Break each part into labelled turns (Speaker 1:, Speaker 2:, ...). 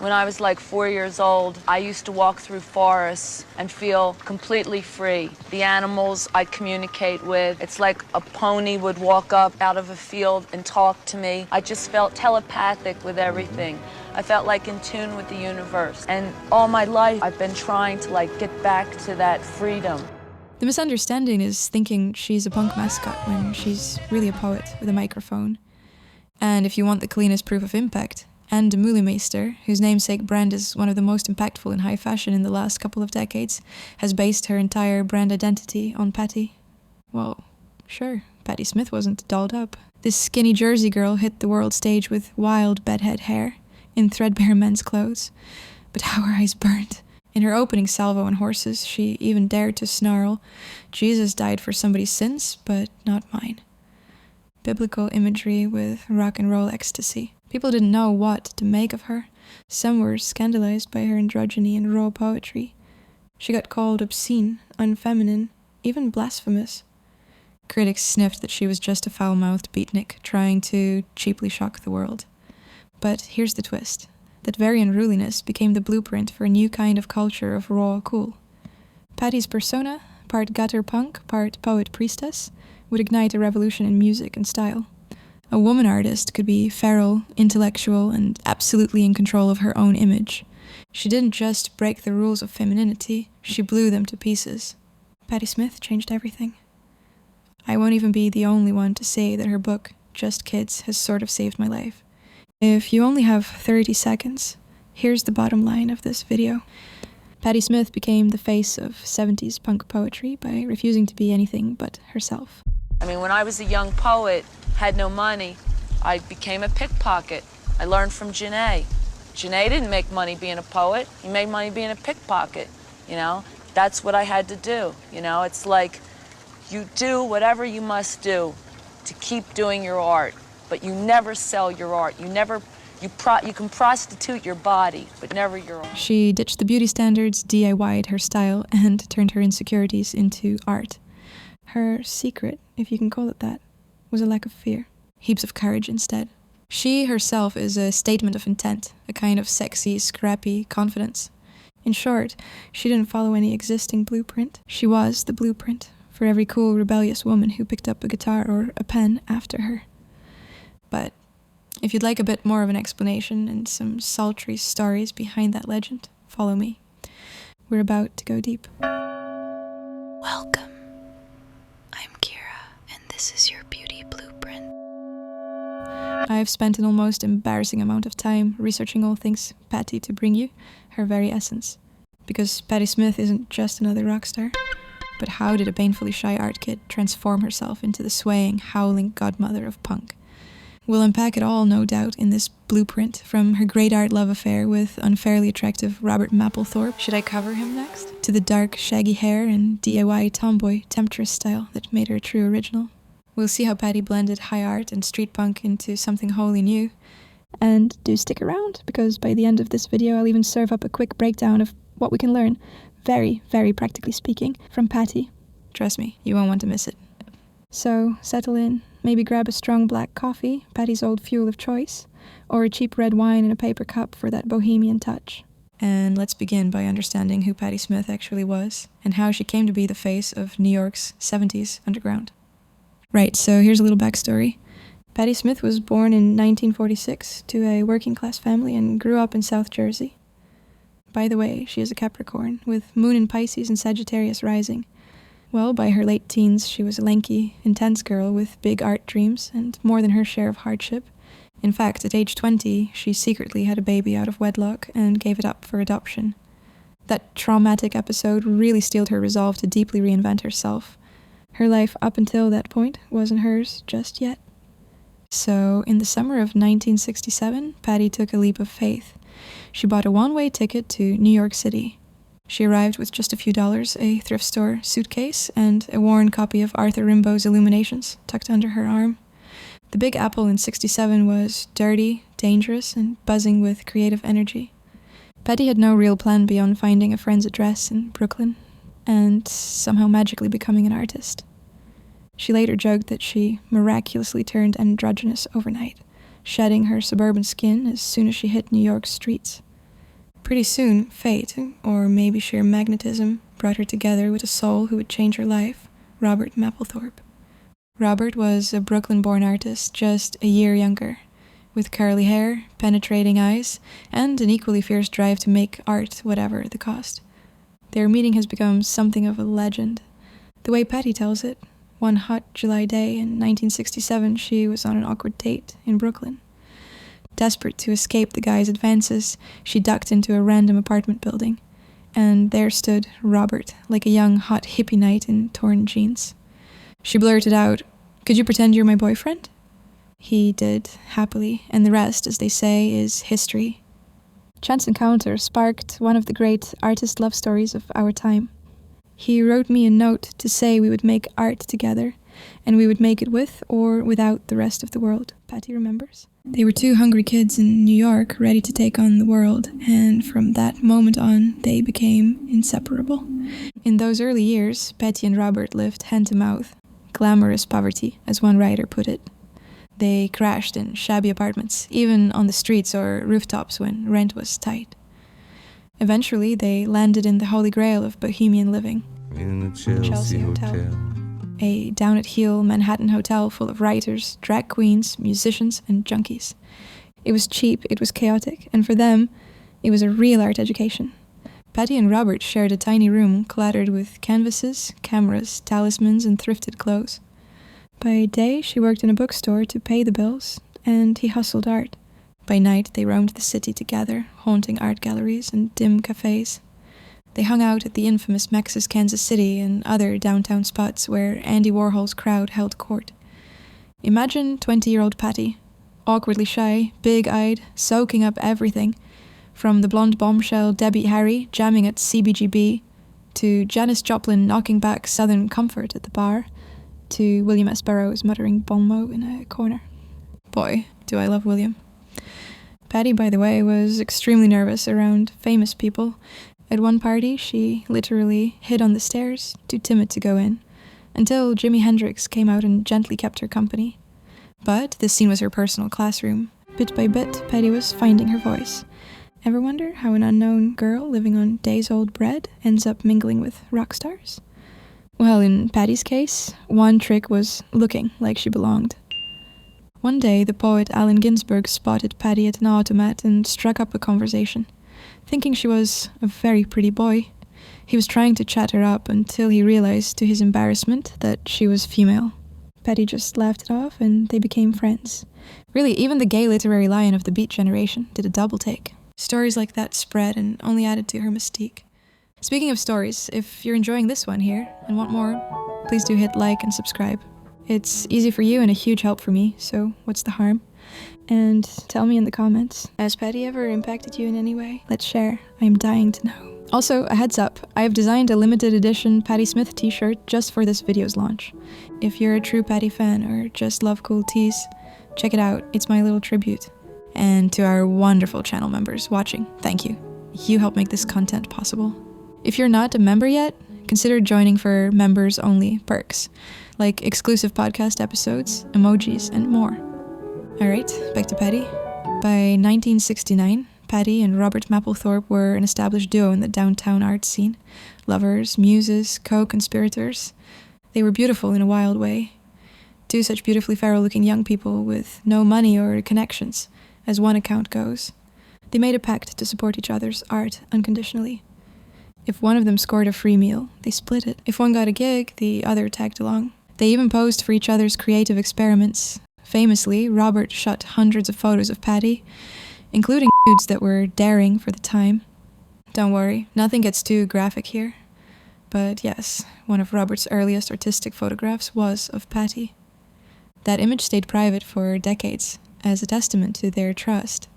Speaker 1: When I was like 4 years old, I used to walk through forests and feel completely free. The animals I communicate with, it's like a pony would walk up out of a field and talk to me. I just felt telepathic with everything. I felt like in tune with the universe. And all my life, I've been trying to get back to that freedom.
Speaker 2: The misunderstanding is thinking she's a punk mascot when she's really a poet with a microphone. And if you want the cleanest proof of impact, Anne de Meulemeester, whose namesake brand is one of the most impactful in high fashion in the last couple of decades, has based her entire brand identity on Patti. Well, sure, Patti Smith wasn't dolled up. This skinny Jersey girl hit the world stage with wild bedhead hair, in threadbare men's clothes. But how her eyes burned. In her opening salvo on horses, she even dared to snarl, "Jesus died for somebody's sins, but not mine." Biblical imagery with rock and roll ecstasy. People didn't know what to make of her. Some were scandalized by her androgyny and raw poetry. She got called obscene, unfeminine, even blasphemous. Critics sniffed that she was just a foul-mouthed beatnik trying to cheaply shock the world. But here's the twist. That very unruliness became the blueprint for a new kind of culture of raw cool. Patti's persona, part gutter punk, part poet priestess, would ignite a revolution in music and style. A woman artist could be feral, intellectual, and absolutely in control of her own image. She didn't just break the rules of femininity, she blew them to pieces. Patti Smith changed everything. I won't even be the only one to say that her book, Just Kids, has sort of saved my life. If you only have 30 seconds, here's the bottom line of this video. Patti Smith became the face of 70s punk poetry by refusing to be anything but herself.
Speaker 1: I mean, when I was a young poet, had no money, I became a pickpocket. I learned from Janae. Janae didn't make money being a poet. He made money being a pickpocket, you know? That's what I had to do, you know? It's like you do whatever you must do to keep doing your art, but you never sell your art. You can prostitute your body, but never your art.
Speaker 2: She ditched the beauty standards, DIY'd her style, and turned her insecurities into art. Her secret, if you can call it that, was a lack of fear. Heaps of courage instead. She herself is a statement of intent, a kind of sexy, scrappy confidence. In short, she didn't follow any existing blueprint. She was the blueprint for every cool, rebellious woman who picked up a guitar or a pen after her. But if you'd like a bit more of an explanation and some sultry stories behind that legend, follow me. We're about to go deep.
Speaker 3: Welcome. I'm Kira, and this is your beauty blueprint.
Speaker 2: I've spent an almost embarrassing amount of time researching all things Patti to bring you her very essence. Because Patti Smith isn't just another rock star. But how did a painfully shy art kid transform herself into the swaying, howling godmother of punk? We'll unpack it all, no doubt, in this blueprint, from her great art love affair with unfairly attractive Robert Mapplethorpe, should I cover him next? To the dark, shaggy hair and DIY tomboy temptress style that made her a true original. We'll see how Patti blended high art and street punk into something wholly new. And do stick around, because by the end of this video I'll even serve up a quick breakdown of what we can learn, very, very practically speaking, from Patti. Trust me, you won't want to miss it. So, settle in, maybe grab a strong black coffee, Patti's old fuel of choice, or a cheap red wine in a paper cup for that bohemian touch. And let's begin by understanding who Patti Smith actually was, and how she came to be the face of New York's 70s underground. Right, so here's a little backstory. Patti Smith was born in 1946 to a working-class family and grew up in South Jersey. By the way, she is a Capricorn, with Moon in Pisces and Sagittarius rising. Well, by her late teens, she was a lanky, intense girl with big art dreams and more than her share of hardship. In fact, at age 20, she secretly had a baby out of wedlock and gave it up for adoption. That traumatic episode really steeled her resolve to deeply reinvent herself. Her life up until that point wasn't hers just yet. So, in the summer of 1967, Patti took a leap of faith. She bought a one-way ticket to New York City. She arrived with just a few dollars, a thrift store suitcase, and a worn copy of Arthur Rimbaud's Illuminations tucked under her arm. The Big Apple in '67 was dirty, dangerous, and buzzing with creative energy. Patti had no real plan beyond finding a friend's address in Brooklyn, and somehow magically becoming an artist. She later joked that she miraculously turned androgynous overnight, shedding her suburban skin as soon as she hit New York's streets. Pretty soon, fate, or maybe sheer magnetism, brought her together with a soul who would change her life, Robert Mapplethorpe. Robert was a Brooklyn-born artist, just a year younger, with curly hair, penetrating eyes, and an equally fierce drive to make art whatever the cost. Their meeting has become something of a legend. The way Patti tells it, one hot July day in 1967, she was on an awkward date in Brooklyn. Desperate to escape the guy's advances, she ducked into a random apartment building, and there stood Robert, like a young hot hippie knight in torn jeans. She blurted out, "Could you pretend you're my boyfriend?" He did, happily, and the rest, as they say, is history. Chance encounter sparked one of the great artist love stories of our time. He wrote me a note to say we would make art together, and we would make it with or without the rest of the world. Patti remembers. They were two hungry kids in New York, ready to take on the world, and from that moment on, they became inseparable. In those early years, Patti and Robert lived hand-to-mouth, glamorous poverty, as one writer put it. They crashed in shabby apartments, even on the streets or rooftops when rent was tight. Eventually, they landed in the holy grail of bohemian living,
Speaker 4: in the Chelsea Hotel.
Speaker 2: A down-at-heel Manhattan hotel full of writers, drag queens, musicians, and junkies. It was cheap, it was chaotic, and for them, it was a real art education. Patti and Robert shared a tiny room cluttered with canvases, cameras, talismans, and thrifted clothes. By day, she worked in a bookstore to pay the bills, and he hustled art. By night, they roamed the city together, haunting art galleries and dim cafes. They hung out at the infamous Max's Kansas City and other downtown spots where Andy Warhol's crowd held court. Imagine 20-year-old Patti, awkwardly shy, big-eyed, soaking up everything, from the blonde bombshell Debbie Harry jamming at CBGB, to Janis Joplin knocking back Southern comfort at the bar, to William S. Burroughs muttering bon mot in a corner. Boy, do I love William. Patti, by the way, was extremely nervous around famous people. At one party, she literally hid on the stairs, too timid to go in, until Jimi Hendrix came out and gently kept her company. But this scene was her personal classroom. Bit by bit, Patti was finding her voice. Ever wonder how an unknown girl living on days-old bread ends up mingling with rock stars? Well, in Patti's case, one trick was looking like she belonged. One day, the poet Allen Ginsberg spotted Patti at an automat and struck up a conversation. Thinking she was a very pretty boy, he was trying to chat her up until he realized, to his embarrassment, that she was female. Patti just laughed it off, and they became friends. Really, even the gay literary lion of the Beat generation did a double take. Stories like that spread and only added to her mystique. Speaking of stories, if you're enjoying this one here and want more, please do hit like and subscribe. It's easy for you and a huge help for me, so what's the harm? And tell me in the comments, has Patti ever impacted you in any way? Let's share. I am dying to know. Also, a heads up, I have designed a limited edition Patti Smith t-shirt just for this video's launch. If you're a true Patti fan or just love cool tees, check it out. It's my little tribute. And to our wonderful channel members watching, thank you. You help make this content possible. If you're not a member yet, consider joining for members-only perks, like exclusive podcast episodes, emojis, and more. Alright, back to Patti. By 1969, Patti and Robert Mapplethorpe were an established duo in the downtown art scene. Lovers, muses, co-conspirators. They were beautiful in a wild way. Two such beautifully feral-looking young people with no money or connections, as one account goes. They made a pact to support each other's art unconditionally. If one of them scored a free meal, they split it. If one got a gig, the other tagged along. They even posed for each other's creative experiments. Famously, Robert shot hundreds of photos of Patti, including nudes that were daring for the time. Don't worry, nothing gets too graphic here. But yes, one of Robert's earliest artistic photographs was of Patti. That image stayed private for decades, as a testament to their trust.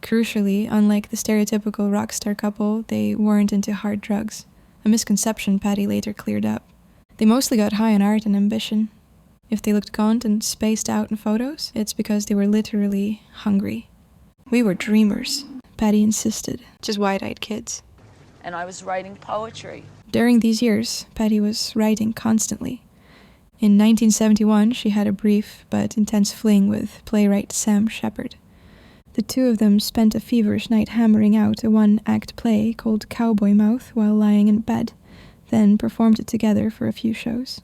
Speaker 2: Crucially, unlike the stereotypical rock star couple, they weren't into hard drugs, a misconception Patti later cleared up. They mostly got high on art and ambition. If they looked gaunt and spaced out in photos, it's because they were literally hungry. We were dreamers, Patti insisted, just wide-eyed kids.
Speaker 1: And I was writing poetry.
Speaker 2: During these years, Patti was writing constantly. In 1971, she had a brief but intense fling with playwright Sam Shepard. The two of them spent a feverish night hammering out a one-act play called Cowboy Mouth while lying in bed, then performed it together for a few shows.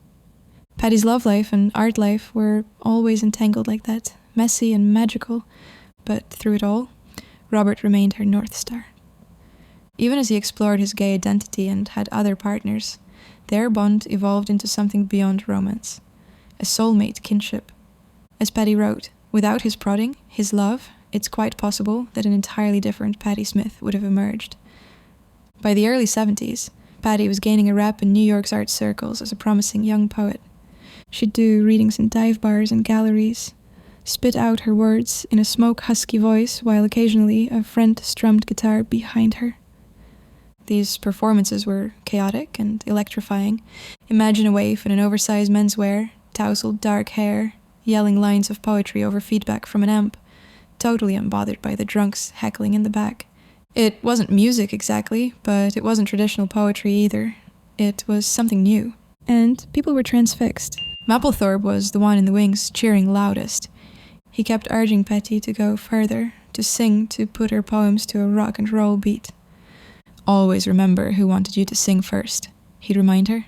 Speaker 2: Patti's love life and art life were always entangled like that, messy and magical, but through it all, Robert remained her North Star. Even as he explored his gay identity and had other partners, their bond evolved into something beyond romance, a soulmate kinship. As Patti wrote, without his prodding, his love, it's quite possible that an entirely different Patti Smith would have emerged. By the early 70s, Patti was gaining a rep in New York's art circles as a promising young poet. She'd do readings in dive bars and galleries, spit out her words in a smoke-husky voice while occasionally a friend strummed guitar behind her. These performances were chaotic and electrifying. Imagine a waif in an oversized menswear, tousled dark hair, yelling lines of poetry over feedback from an amp, totally unbothered by the drunks heckling in the back. It wasn't music exactly, but it wasn't traditional poetry either. It was something new. And people were transfixed. Mapplethorpe was the one in the wings cheering loudest. He kept urging Patti to go further, to sing, to put her poems to a rock and roll beat. Always remember who wanted you to sing first, he'd remind her.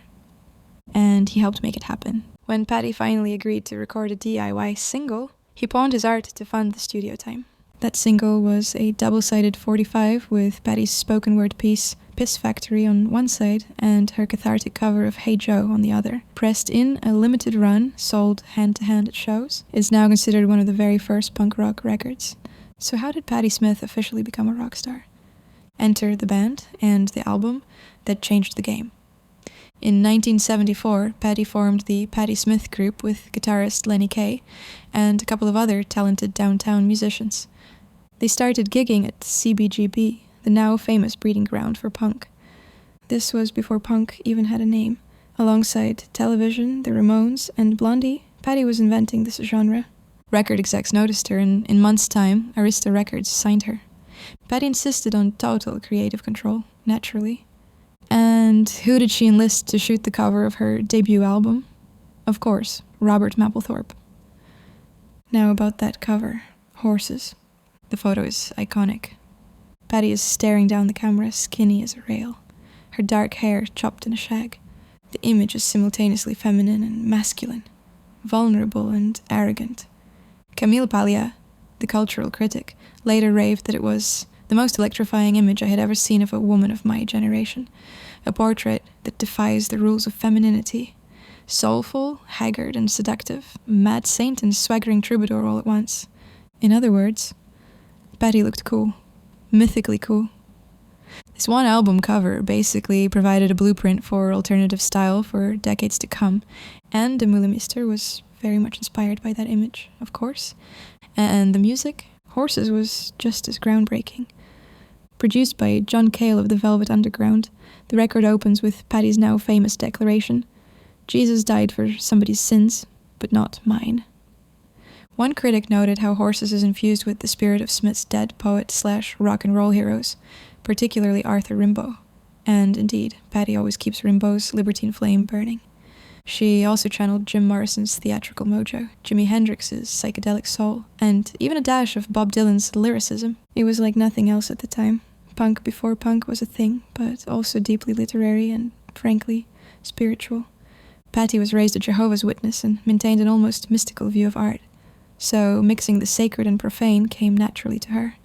Speaker 2: And he helped make it happen. When Patti finally agreed to record a DIY single, he pawned his art to fund the studio time. That single was a double-sided 45 with Patti's spoken word piece, Piss Factory, on one side and her cathartic cover of Hey Joe on the other. Pressed in a limited run, sold hand-to-hand at shows, is now considered one of the very first punk rock records. So how did Patti Smith officially become a rock star? Enter the band and the album that changed the game. In 1974, Patti formed the Patti Smith Group with guitarist Lenny Kaye and a couple of other talented downtown musicians. They started gigging at CBGB, the now famous breeding ground for punk. This was before punk even had a name. Alongside Television, the Ramones, and Blondie, Patti was inventing this genre. Record execs noticed her, and in months' time, Arista Records signed her. Patti insisted on total creative control, naturally. And who did she enlist to shoot the cover of her debut album? Of course, Robert Mapplethorpe. Now about that cover, Horses. The photo is iconic. Patti is staring down the camera, skinny as a rail, her dark hair chopped in a shag. The image is simultaneously feminine and masculine, vulnerable and arrogant. Camille Paglia, the cultural critic, later raved that it was the most electrifying image I had ever seen of a woman of my generation, a portrait that defies the rules of femininity. Soulful, haggard and seductive, mad saint and swaggering troubadour all at once. In other words, Patti looked cool. Mythically cool. This one album cover basically provided a blueprint for alternative style for decades to come, and De Meulemeester was very much inspired by that image, of course. And the music, Horses, was just as groundbreaking. Produced by John Cale of the Velvet Underground, the record opens with Patti's now famous declaration, "Jesus died for somebody's sins, but not mine." One critic noted how Horses is infused with the spirit of Smith's dead poet/rock and roll heroes, particularly Arthur Rimbaud. And indeed, Patti always keeps Rimbaud's libertine flame burning. She also channeled Jim Morrison's theatrical mojo, Jimi Hendrix's psychedelic soul, and even a dash of Bob Dylan's lyricism. It was like nothing else at the time. Punk before punk was a thing, but also deeply literary and, frankly, spiritual. Patti was raised a Jehovah's Witness and maintained an almost mystical view of art. So mixing the sacred and profane came naturally to her.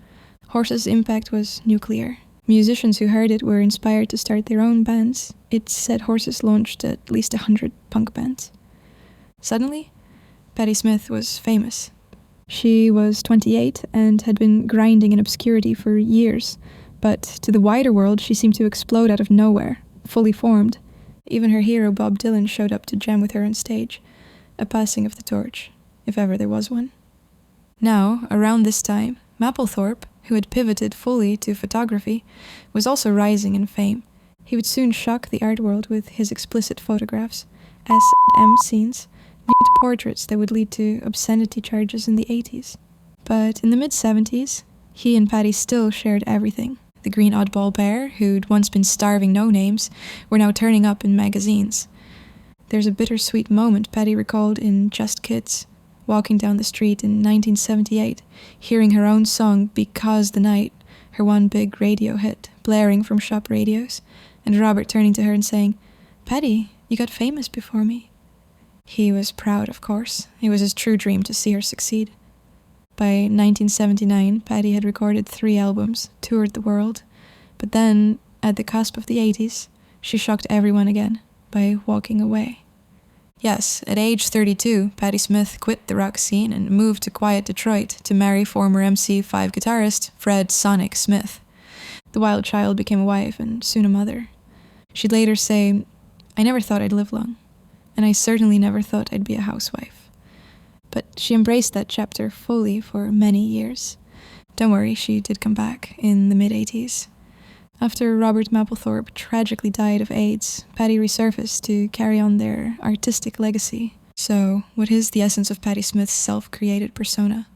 Speaker 2: Horses' impact was nuclear. Musicians who heard it were inspired to start their own bands. It's said Horses launched at least 100 punk bands. Suddenly, Patti Smith was famous. She was 28 and had been grinding in obscurity for years, but to the wider world she seemed to explode out of nowhere, fully formed. Even her hero Bob Dylan showed up to jam with her on stage, a passing of the torch, if ever there was one. Now, around this time, Mapplethorpe, who had pivoted fully to photography, was also rising in fame. He would soon shock the art world with his explicit photographs, S&M scenes, nude portraits that would lead to obscenity charges in the 80s. But in the mid-70s, he and Patti still shared everything. The green oddball bear, who'd once been starving no-names, were now turning up in magazines. There's a bittersweet moment Patti recalled in Just Kids. walking down the street in 1978, hearing her own song Because the Night, her one big radio hit, blaring from shop radios, and Robert turning to her and saying, "Patti, you got famous before me." He was proud, of course. It was his true dream to see her succeed. By 1979, Patti had recorded 3 albums, toured the world, but then, at the cusp of the 80s, she shocked everyone again by walking away. Yes, at age 32, Patti Smith quit the rock scene and moved to quiet Detroit to marry former MC5 guitarist Fred Sonic Smith. The wild child became a wife and soon a mother. She'd later say, "I never thought I'd live long, and I certainly never thought I'd be a housewife." But she embraced that chapter fully for many years. Don't worry, she did come back in the mid-80s. After Robert Mapplethorpe tragically died of AIDS, Patti resurfaced to carry on their artistic legacy. So, what is the essence of Patti Smith's self-created persona?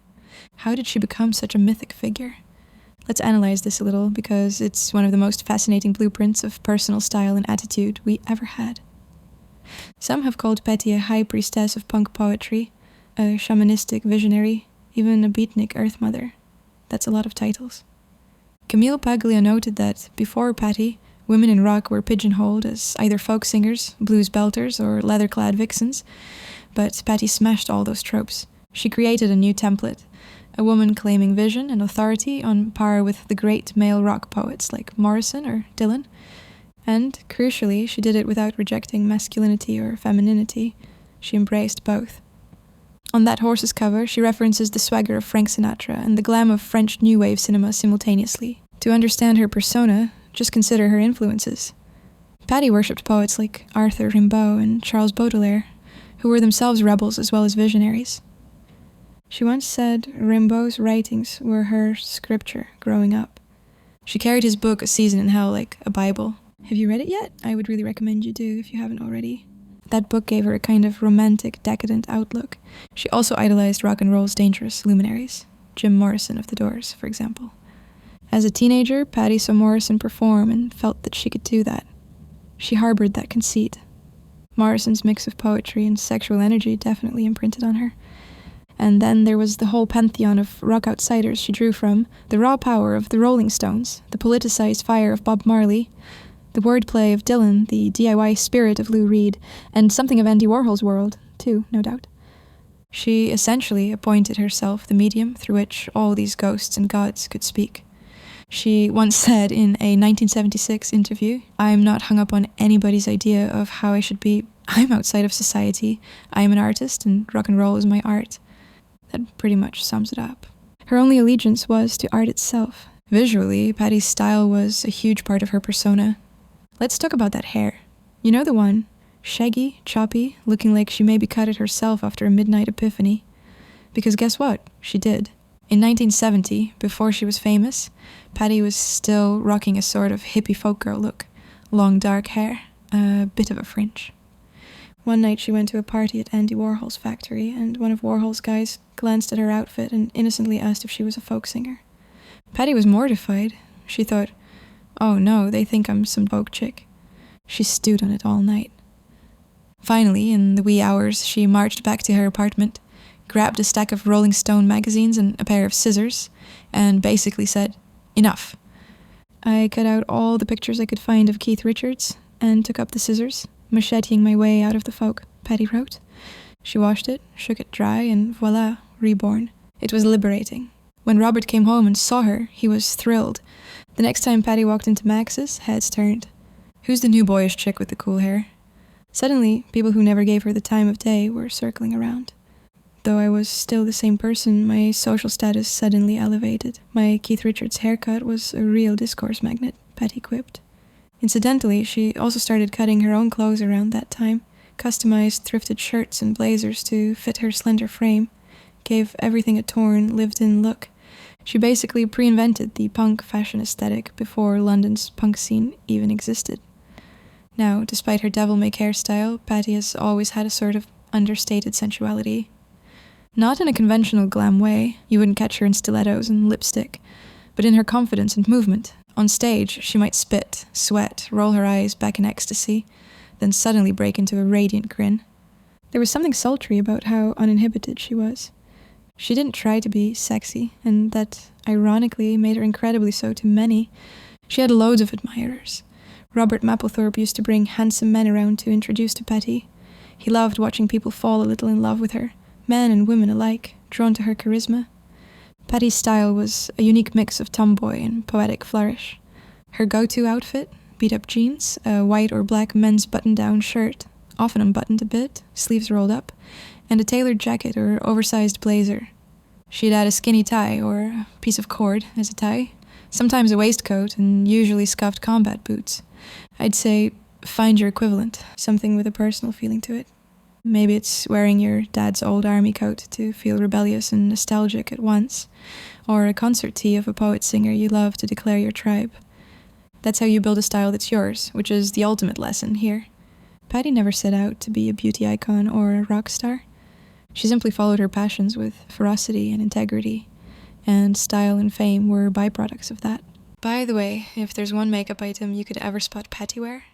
Speaker 2: How did she become such a mythic figure? Let's analyze this a little, because it's one of the most fascinating blueprints of personal style and attitude we ever had. Some have called Patti a high priestess of punk poetry, a shamanistic visionary, even a beatnik earth mother. That's a lot of titles. Camille Paglia noted that, before Patti, women in rock were pigeonholed as either folk singers, blues belters, or leather-clad vixens, but Patti smashed all those tropes. She created a new template, a woman claiming vision and authority on par with the great male rock poets like Morrison or Dylan, and, crucially, she did it without rejecting masculinity or femininity. She embraced both. On That Horse's cover, she references the swagger of Frank Sinatra and the glam of French New Wave cinema simultaneously. To understand her persona, just consider her influences. Patti worshipped poets like Arthur Rimbaud and Charles Baudelaire, who were themselves rebels as well as visionaries. She once said Rimbaud's writings were her scripture growing up. She carried his book A Season in Hell like a Bible. Have you read it yet? I would really recommend you do if you haven't already. That book gave her a kind of romantic, decadent outlook. She also idolized rock and roll's dangerous luminaries, Jim Morrison of The Doors, for example. As a teenager, Patti saw Morrison perform and felt that she could do that. She harbored that conceit. Morrison's mix of poetry and sexual energy definitely imprinted on her. And then there was the whole pantheon of rock outsiders she drew from, the raw power of the Rolling Stones, the politicized fire of Bob Marley, the wordplay of Dylan, the DIY spirit of Lou Reed, and something of Andy Warhol's world, too, no doubt. She essentially appointed herself the medium through which all these ghosts and gods could speak. She once said in a 1976 interview, "I'm not hung up on anybody's idea of how I should be. I'm outside of society. I'm an artist, and rock and roll is my art." That pretty much sums it up. Her only allegiance was to art itself. Visually, Patti's style was a huge part of her persona. Let's talk about that hair. You know the one? Shaggy, choppy, looking like she maybe cut it herself after a midnight epiphany. Because guess what? She did. In 1970, before she was famous, Patti was still rocking a sort of hippie folk girl look. Long dark hair, a bit of a fringe. One night she went to a party at Andy Warhol's factory, and one of Warhol's guys glanced at her outfit and innocently asked if she was a folk singer. Patti was mortified. She thought, "Oh no, they think I'm some folk chick." She stewed on it all night. Finally, in the wee hours, she marched back to her apartment, grabbed a stack of Rolling Stone magazines and a pair of scissors, and basically said, "Enough." I cut out all the pictures I could find of Keith Richards, and took up the scissors, macheting my way out of the folk, Patti wrote. She washed it, shook it dry, and voila, reborn. It was liberating. When Robert came home and saw her, he was thrilled. The next time Patti walked into Max's, heads turned. Who's the new boyish chick with the cool hair? Suddenly, people who never gave her the time of day were circling around. Though I was still the same person, my social status suddenly elevated. My Keith Richards haircut was a real discourse magnet, Patti quipped. Incidentally, she also started cutting her own clothes around that time, customized thrifted shirts and blazers to fit her slender frame, gave everything a torn, lived-in look. She basically pre-invented the punk fashion aesthetic before London's punk scene even existed. Now, despite her devil-may-care hairstyle, Patti has always had a sort of understated sensuality. Not in a conventional glam way, you wouldn't catch her in stilettos and lipstick, but in her confidence and movement. On stage, she might spit, sweat, roll her eyes back in ecstasy, then suddenly break into a radiant grin. There was something sultry about how uninhibited she was. She didn't try to be sexy, and that ironically made her incredibly so to many. She had loads of admirers. Robert Mapplethorpe used to bring handsome men around to introduce to Patti. He loved watching people fall a little in love with her, men and women alike, drawn to her charisma. Patti's style was a unique mix of tomboy and poetic flourish. Her go-to outfit, beat-up jeans, a white or black men's button-down shirt, often unbuttoned a bit, sleeves rolled up, and a tailored jacket or oversized blazer. She'd add a skinny tie or a piece of cord as a tie, sometimes a waistcoat, and usually scuffed combat boots. I'd say find your equivalent, something with a personal feeling to it. Maybe it's wearing your dad's old army coat to feel rebellious and nostalgic at once, or a concert tee of a poet-singer you love to declare your tribe. That's how you build a style that's yours, which is the ultimate lesson here. Patti never set out to be a beauty icon or a rock star. She simply followed her passions with ferocity and integrity, and style and fame were byproducts of that. By the way, if there's one makeup item you could ever spot Patti wear,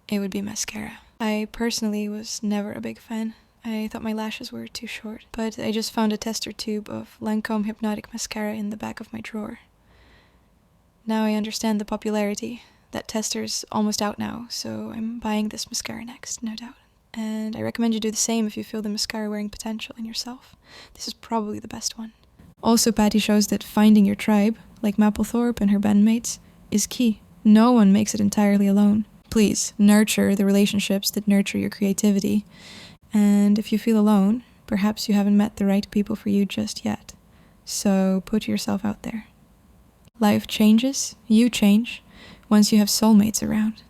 Speaker 2: it would be mascara. I personally was never a big fan. I thought my lashes were too short, but I just found a tester tube of Lancome Hypnotic Mascara in the back of my drawer. Now I understand the popularity. That tester's almost out now, so I'm buying this mascara next, no doubt. And I recommend you do the same if you feel the mascara wearing potential in yourself. This is probably the best one. Also, Patti shows that finding your tribe, like Mapplethorpe and her bandmates, is key. No one makes it entirely alone. Please, nurture the relationships that nurture your creativity. And if you feel alone, perhaps you haven't met the right people for you just yet. So put yourself out there. Life changes, you change, once you have soulmates around.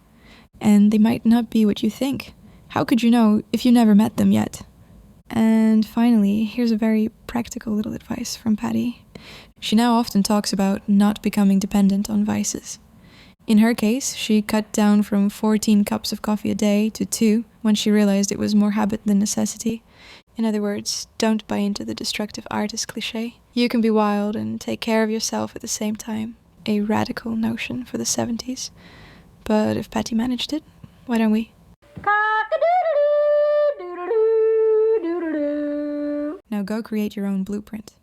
Speaker 2: And they might not be what you think. How could you know if you never met them yet? And finally, here's a very practical little advice from Patti. She now often talks about not becoming dependent on vices. In her case, she cut down from 14 cups of coffee a day to 2 when she realized it was more habit than necessity. In other words, don't buy into the destructive artist cliché. You can be wild and take care of yourself at the same time. A radical notion for the 70s. But if Patti managed it, why don't we? Now go create your own blueprint.